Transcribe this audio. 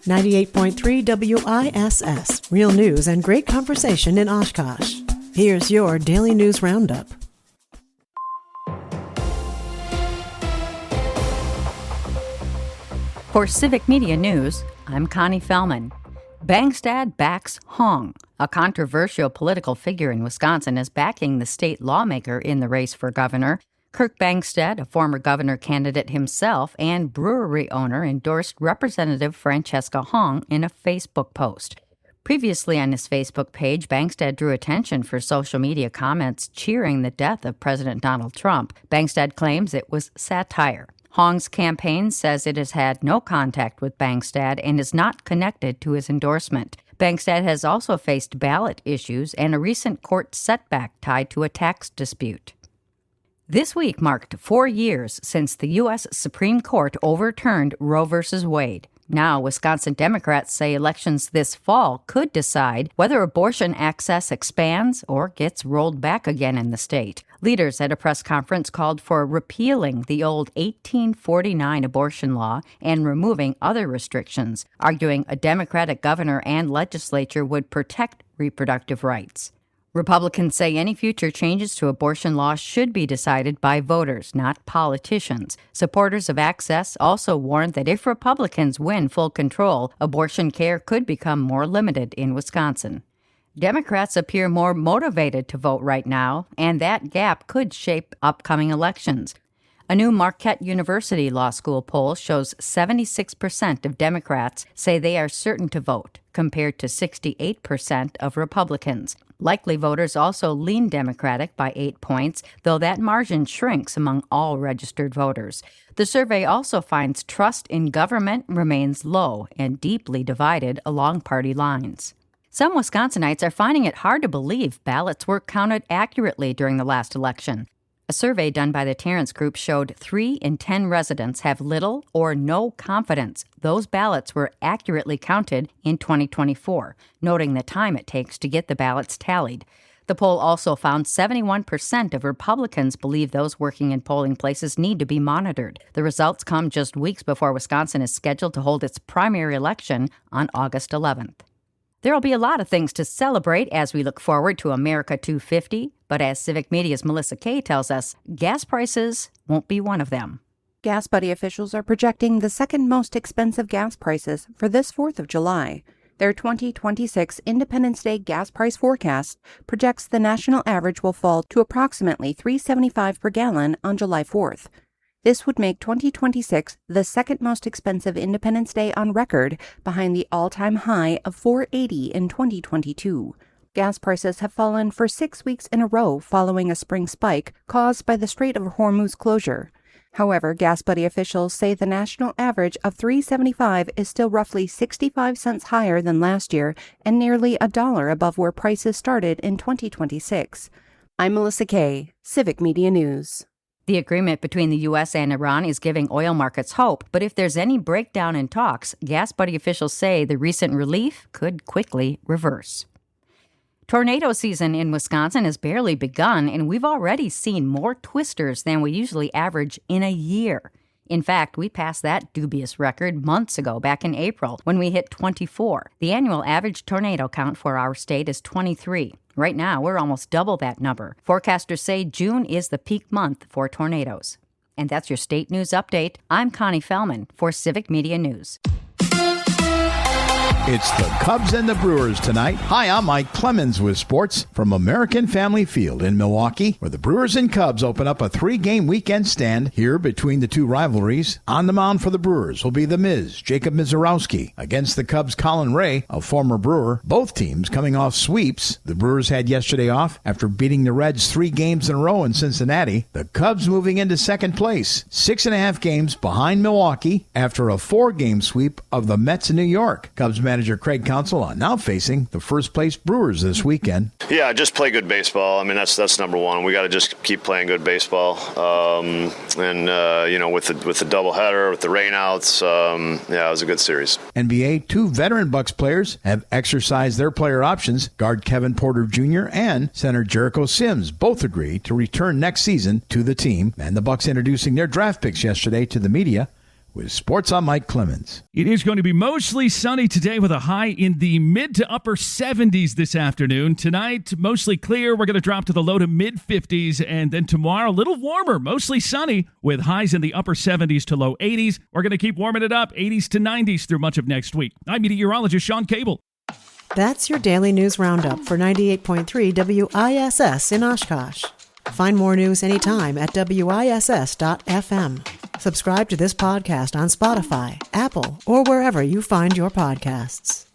98.3 WISS. Real news and great conversation in Oshkosh. Here's your Daily News Roundup. For Civic Media News, I'm Connie Fellman. Bangstad backs Hong. A controversial political figure in Wisconsin is backing the state lawmaker in the race for governor. Kirk Bangstad, a former governor candidate himself and brewery owner, endorsed Representative Francesca Hong in a Facebook post. Previously on his Facebook page, Bangstad drew attention for social media comments cheering the death of President Donald Trump. Bangstad claims it was satire. Hong's campaign says it has had no contact with Bangstad and is not connected to his endorsement. Bangstad has also faced ballot issues and a recent court setback tied to a tax dispute. This week marked 4 years since the U.S. Supreme Court overturned Roe v. Wade. Now, Wisconsin Democrats say elections this fall could decide whether abortion access expands or gets rolled back again in the state. Leaders at a press conference called for repealing the old 1849 abortion law and removing other restrictions, arguing a Democratic governor and legislature would protect reproductive rights. Republicans say any future changes to abortion law should be decided by voters, not politicians. Supporters of access also warned that if Republicans win full control, abortion care could become more limited in Wisconsin. Democrats appear more motivated to vote right now, and that gap could shape upcoming elections. A new Marquette University Law School poll shows 76% of Democrats say they are certain to vote, compared to 68% of Republicans. Likely voters also lean Democratic by 8 points, though that margin shrinks among all registered voters. The survey also finds trust in government remains low and deeply divided along party lines. Some Wisconsinites are finding it hard to believe ballots were counted accurately during the last election. A survey done by the Terrence Group showed 3 in 10 residents have little or no confidence those ballots were accurately counted in 2024, noting the time it takes to get the ballots tallied. The poll also found 71% of Republicans believe those working in polling places need to be monitored. The results come just weeks before Wisconsin is scheduled to hold its primary election on August 11th. There will be a lot of things to celebrate as we look forward to America 250, but as Civic Media's Melissa Kay tells us, gas prices won't be one of them. Gas Buddy officials are projecting the second most expensive gas prices for this 4th of July. Their 2026 Independence Day gas price forecast projects the national average will fall to approximately $3.75 per gallon on July 4th. This would make 2026 the second most expensive Independence Day on record, behind the all-time high of $4.80 in 2022. Gas prices have fallen for 6 weeks in a row following a spring spike caused by the Strait of Hormuz closure. However, Gas Buddy officials say the national average of $3.75 is still roughly 65 cents higher than last year and nearly $1 above where prices started in 2026. I'm Melissa Kay, Civic Media News. The agreement between the U.S. and Iran is giving oil markets hope, but if there's any breakdown in talks, Gas Buddy officials say the recent relief could quickly reverse. Tornado season in Wisconsin has barely begun, and we've already seen more twisters than we usually average in a year. In fact, we passed that dubious record months ago, back in April, when we hit 24. The annual average tornado count for our state is 23. Right now, we're almost double that number. Forecasters say June is the peak month for tornadoes. And that's your state news update. I'm Connie Fellman for Civic Media News. It's the Cubs and the Brewers tonight. Hi, I'm Mike Clemens with sports from American Family Field in Milwaukee, where the Brewers and Cubs open up a 3-game weekend stand here between the two rivalries. On the mound for the Brewers will be the Miz, Jacob Mizorowski, against the Cubs' Colin Ray, a former Brewer. Both teams coming off sweeps. The Brewers had yesterday off after beating the Reds 3 games in a row in Cincinnati. The Cubs moving into second place, 6.5 games behind Milwaukee after a 4-game sweep of the Mets in New York. Cubs manager Craig Counsell now facing the first-place Brewers this weekend. Yeah, just play good baseball. I mean, that's number one. We got to just keep playing good baseball. With the doubleheader, with the rainouts, it was a good series. NBA, 2 veteran Bucks players have exercised their player options. Guard Kevin Porter Jr. and center Jericho Sims both agreed to return next season to the team. And the Bucks introducing their draft picks yesterday to the media. with Sports. I'm Mike Clemens. It is going to be mostly sunny today with a high in the mid to upper 70s this afternoon. Tonight, mostly clear. We're going to drop to the low to mid 50s. And then tomorrow, a little warmer, mostly sunny with highs in the upper 70s to low 80s. We're going to keep warming it up 80s to 90s through much of next week. I'm meteorologist Sean Cable. That's your daily news roundup for 98.3 WISS in Oshkosh. Find more news anytime at WISS.FM. Subscribe to this podcast on Spotify, Apple, or wherever you find your podcasts.